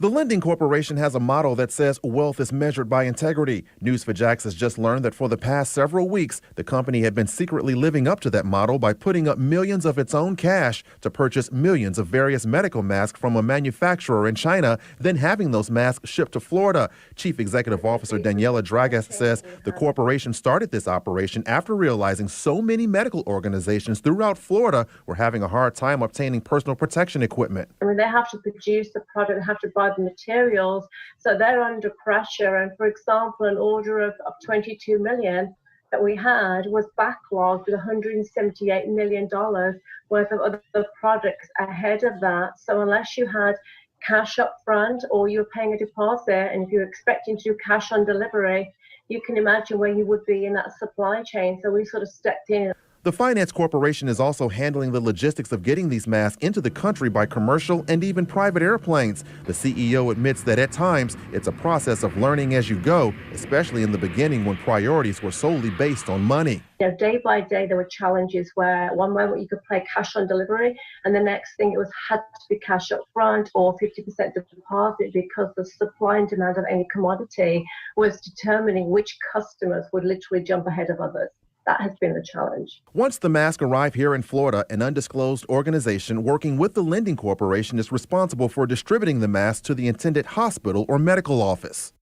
The lending corporation has a motto that says wealth is measured by integrity. News4Jax has just learned that for the past several weeks, the company had been secretly living up to that motto by putting up millions of its own cash to purchase millions of various medical masks from a manufacturer in China, then having those masks shipped to Florida. Chief Executive Officer Danijella Dragas says the corporation started this operation after realizing so many medical organizations throughout Florida were having a hard time obtaining personal protection equipment. I mean, they have to produce the product, they have to buy the materials, so they're under pressure. And for example, an order of 22 million that we had was backlogged with $178 million worth of other products ahead of that. So unless you had cash up front or you're paying a deposit, and if you're expecting to do cash on delivery, you can imagine where you would be in that supply chain. So we sort of stepped in. The finance corporation is also handling the logistics of getting these masks into the country by commercial and even private airplanes. The CEO admits that at times it's a process of learning as you go, especially in the beginning when priorities were solely based on money. You know, day by day there were challenges where one moment you could play cash on delivery, and the next thing it had to be cash up front or 50% deposit, because the supply and demand of any commodity was determining which customers would literally jump ahead of others. That has been the challenge. Once the masks arrive here in Florida, an undisclosed organization working with the lending corporation is responsible for distributing the masks to the intended hospital or medical office.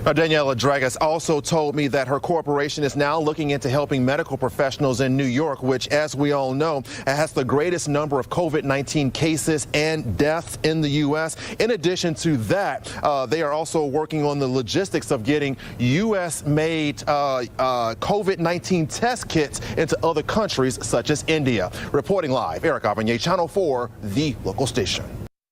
Danijella Dragas also told me that her corporation is now looking into helping medical professionals in New York, which, as we all know, has the greatest number of COVID-19 cases and deaths in the U.S. In addition to that, they are also working on the logistics of getting U.S.-made COVID-19 test kits into other countries such as India. Reporting live, Eric Avanier, Channel 4, the local station.